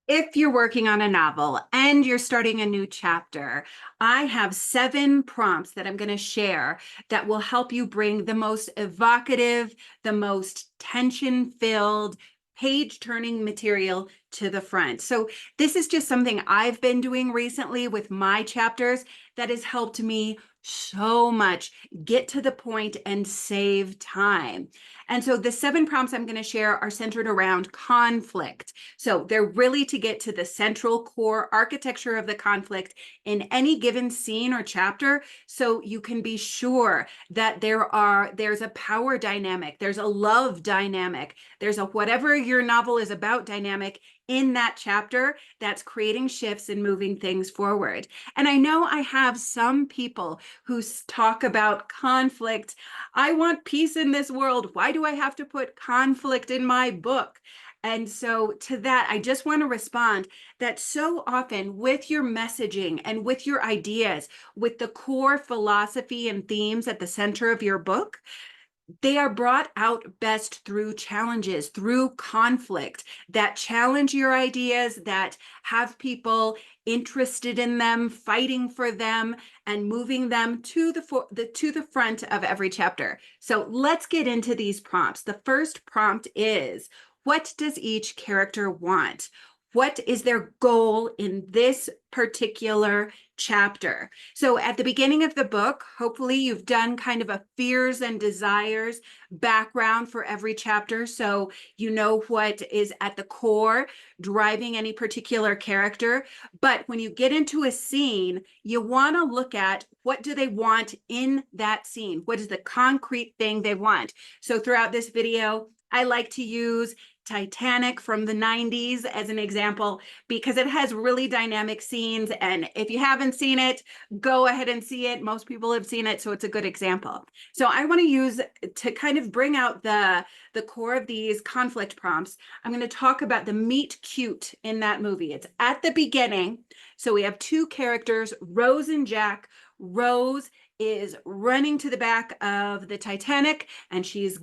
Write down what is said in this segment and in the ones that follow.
If you're working on a novel and you're starting a new chapter, I have 7 prompts that I'm going to share that will help you bring the most evocative, the most tension-filled, page-turning material to the front. So this is just something I've been doing recently with my chapters that has helped me so much get to the point and save time. And so the 7 prompts I'm going to share are centered around conflict. So they're really to get to the central core architecture of the conflict in any given scene or chapter, so you can be sure that there's a power dynamic, there's a love dynamic, there's a whatever your novel is about dynamic in that chapter that's creating shifts and moving things forward. And I know I have some people who talk about conflict. I want peace in this world. Why do I have to put conflict in my book? And so to that, I just want to respond that so often with your messaging and with your ideas, with the core philosophy and themes at the center of your book, they are brought out best through challenges, through conflict that challenge your ideas, that have people interested in them, fighting for them, and moving them to the front of every chapter. So let's get into these prompts. The first prompt is, what does each character want? What is their goal in this particular chapter? So at the beginning of the book, hopefully you've done kind of a fears and desires background for every chapter. So you know what is at the core driving any particular character. But when you get into a scene, you want to look at what do they want in that scene? What is the concrete thing they want? So throughout this video, I like to use Titanic from the 90s as an example because it has really dynamic scenes. And if you haven't seen it, go ahead and see it. Most people have seen it, so it's a good example. So I want to use to kind of bring out the core of these conflict prompts. I'm going to talk about the meet cute in that movie. It's at the beginning. So we have 2 characters, Rose and Jack. Rose is running to the back of the Titanic, and she's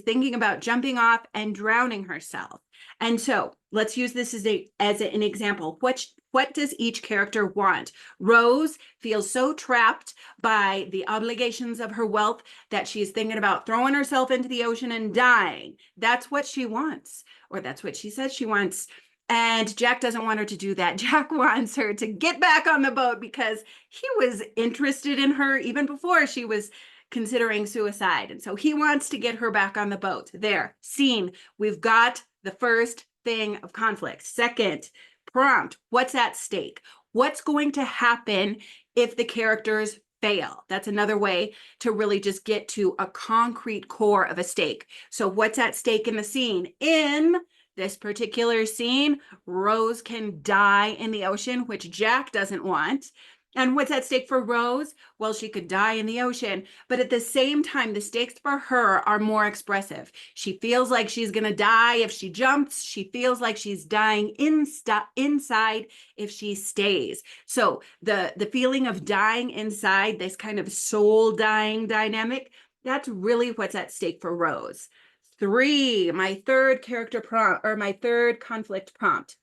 thinking about jumping off and drowning herself. And so let's use this as an example. What does each character want? Rose feels so trapped by the obligations of her wealth that she's thinking about throwing herself into the ocean and dying. That's what she wants, or that's what she says she wants. And Jack doesn't want her to do that. Jack wants her to get back on the boat because he was interested in her even before she was considering suicide. And so he wants to get her back on the boat. There, scene. We've got the first thing of conflict. Second prompt, what's at stake? What's going to happen if the characters fail? That's another way to really just get to a concrete core of a stake. So what's at stake in the scene? In this particular scene, Rose can die in the ocean, which Jack doesn't want. And what's at stake for Rose? Well, she could die in the ocean, but at the same time, the stakes for her are more expressive. She feels like she's going to die if she jumps. She feels like she's dying inside if she stays. So the feeling of dying inside, this kind of soul dying dynamic, that's really what's at stake for Rose. 3, my third character prompt, or my third conflict prompt.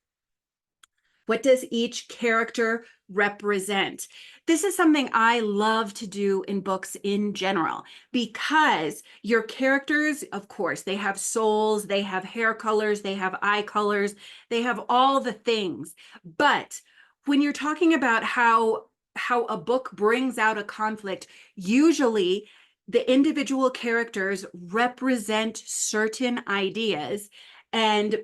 What does each character represent? This is something I love to do in books in general because your characters, of course, they have souls, they have hair colors, they have eye colors, they have all the things. But when you're talking about how a book brings out a conflict, usually the individual characters represent certain ideas, and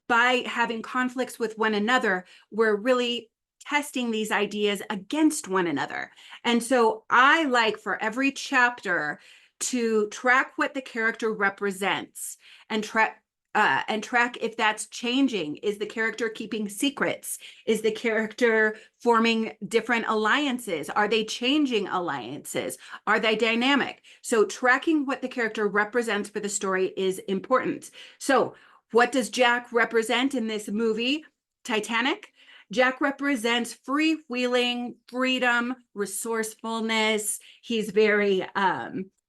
by having conflicts with one another, we're really testing these ideas against one another. And so I like for every chapter to track what the character represents and track if that's changing. Is the character keeping secrets? Is the character forming different alliances? Are they changing alliances? Are they dynamic? So tracking what the character represents for the story is important. So what does Jack represent in this movie, Titanic? Jack represents freewheeling, freedom, resourcefulness. He's very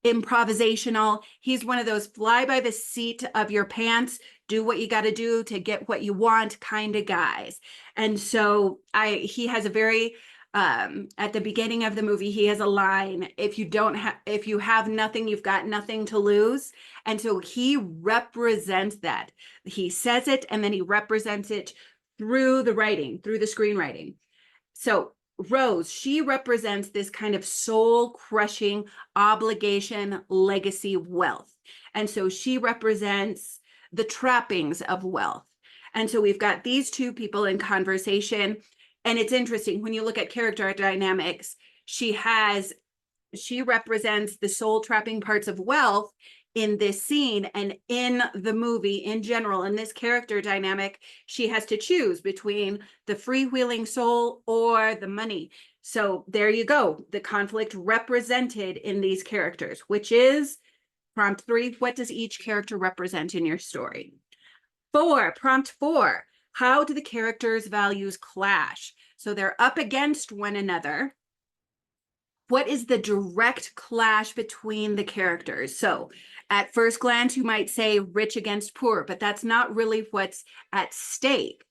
improvisational. He's one of those fly by the seat of your pants, do what you got to do to get what you want kind of guys. And so he has a very, at the beginning of the movie, he has a line, if you have nothing, you've got nothing to lose. And so he represents that. He says it and then he represents it through the writing, through the screenwriting. So Rose, she represents this kind of soul crushing obligation, legacy, wealth. And so she represents the trappings of wealth. And so we've got these two people in conversation. And it's interesting when you look at character dynamics, she represents the soul trapping parts of wealth in this scene, and in the movie in general, in this character dynamic, she has to choose between the freewheeling soul or the money. So there you go, the conflict represented in these characters, which is prompt 3. What does each character represent in your story? Prompt 4, how do the characters' values clash? So they're up against one another. What is the direct clash between the characters? So at first glance, you might say rich against poor, but that's not really what's at stake.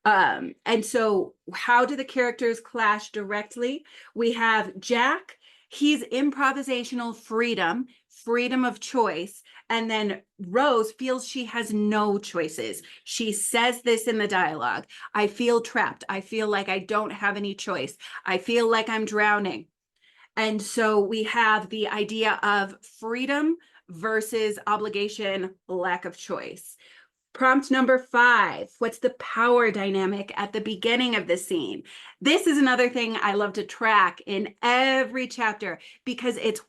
And so how do the characters clash directly? We have Jack. He's improvisational freedom of choice. And then Rose feels she has no choices. She says this in the dialogue. I feel trapped. I feel like I don't have any choice. I feel like I'm drowning. And so we have the idea of freedom versus obligation, lack of choice. Prompt number 5, what's the power dynamic at the beginning of the scene? This is another thing I love to track in every chapter because it's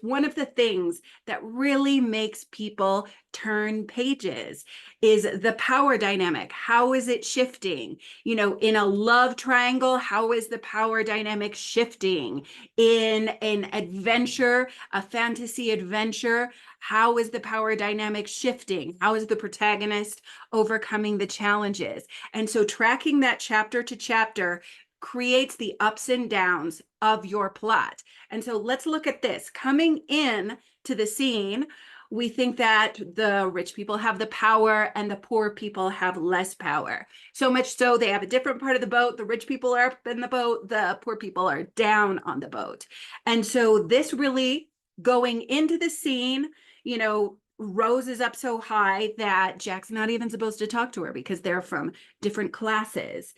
one of the things that really makes people turn pages is the power dynamic. How is it shifting? You know, in a love triangle, how is the power dynamic shifting? In an adventure, a fantasy adventure, how is the power dynamic shifting? How is the protagonist overcoming the challenges? And so tracking that chapter to chapter creates the ups and downs of your plot. And so let's look at this. Coming in to the scene, we think that the rich people have the power and the poor people have less power. So much so they have a different part of the boat. The rich people are up in the boat. The poor people are down on the boat. And so this really going into the scene, you know, Rose is up so high that Jack's not even supposed to talk to her because they're from different classes.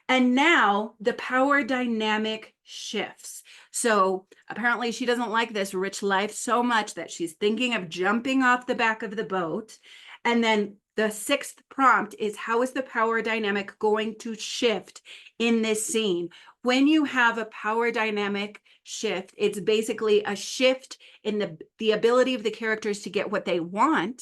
And now the power dynamic shifts. So apparently she doesn't like this rich life so much that she's thinking of jumping off the back of the boat. And then the 6th prompt is, how is the power dynamic going to shift in this scene? When you have a power dynamic shift, it's basically a shift in the ability of the characters to get what they want.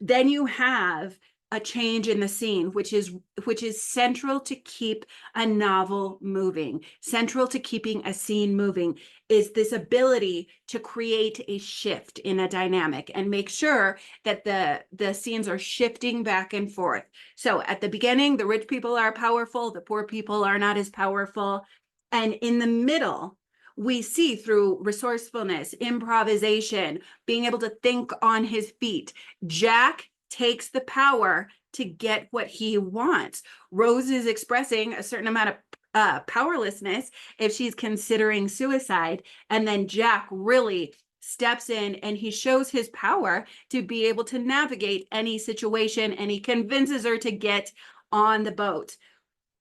Then you have a change in the scene, which is central to keep a novel moving, central to keeping a scene moving, is this ability to create a shift in a dynamic and make sure that the scenes are shifting back and forth. So at the beginning, the rich people are powerful, the poor people are not as powerful. And in the middle, we see through resourcefulness, improvisation, being able to think on his feet, Jack takes the power to get what he wants. Rose is expressing a certain amount of powerlessness if she's considering suicide. And then Jack really steps in and he shows his power to be able to navigate any situation, and he convinces her to get on the boat.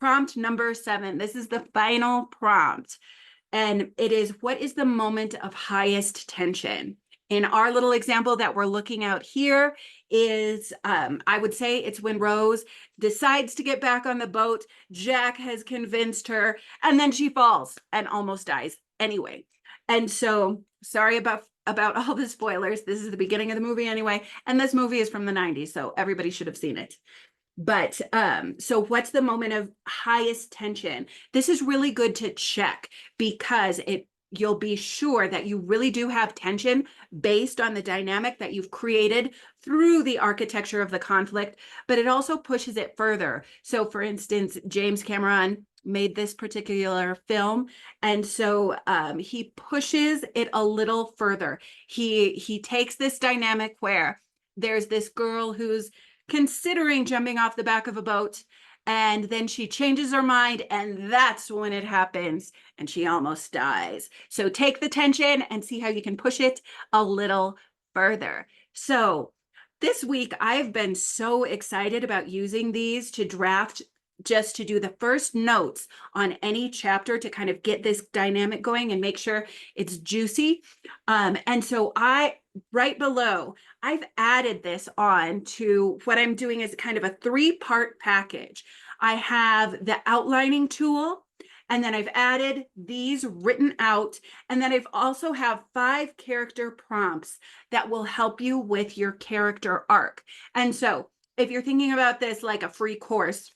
Prompt number 7. This is the final prompt. And it is, what is the moment of highest tension? In our little example that we're looking at here is, I would say it's when Rose decides to get back on the boat. Jack has convinced her, and then she falls and almost dies anyway. And so, sorry about all the spoilers. This is the beginning of the movie anyway, and this movie is from the 90s, so everybody should have seen it. But so what's the moment of highest tension? This is really good to check because you'll be sure that you really do have tension based on the dynamic that you've created through the architecture of the conflict, but it also pushes it further. So for instance, James Cameron made this particular film, and so he pushes it a little further. He takes this dynamic where there's this girl who's considering jumping off the back of a boat, and then she changes her mind, and that's when it happens, and she almost dies. So take the tension and see how you can push it a little further. So this week, I've been so excited about using these to draft, just to do the first notes on any chapter to kind of get this dynamic going and make sure it's juicy. And so right below, I've added this on to what I'm doing is kind of a 3-part package. I have the outlining tool, and then I've added these written out, and then I've also have 5 character prompts that will help you with your character arc. And so if you're thinking about this like a free course,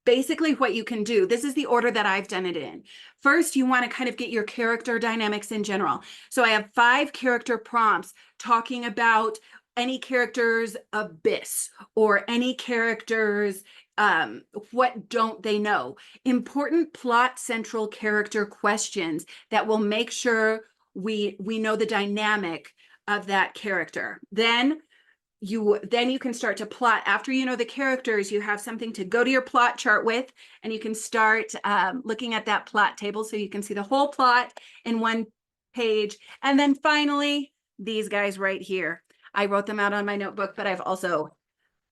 basically what you can do, this is the order that I've done it in. First, you want to kind of get your character dynamics in general. So I have 5 character prompts talking about any character's abyss or any character's what don't they know, important plot central character questions that will make sure we know the dynamic of that character. Then you can start to plot. After you know the characters, you have something to go to your plot chart with, and you can start looking at that plot table so you can see the whole plot in one page. And then finally, these guys right here. I wrote them out on my notebook, but I've also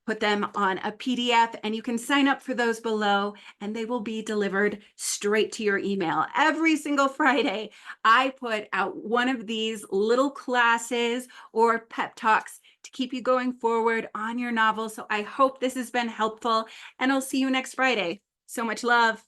put them on a PDF, and you can sign up for those below, and they will be delivered straight to your email. Every single Friday, I put out one of these little classes or pep talks to keep you going forward on your novel. So I hope this has been helpful, and I'll see you next Friday. So much love.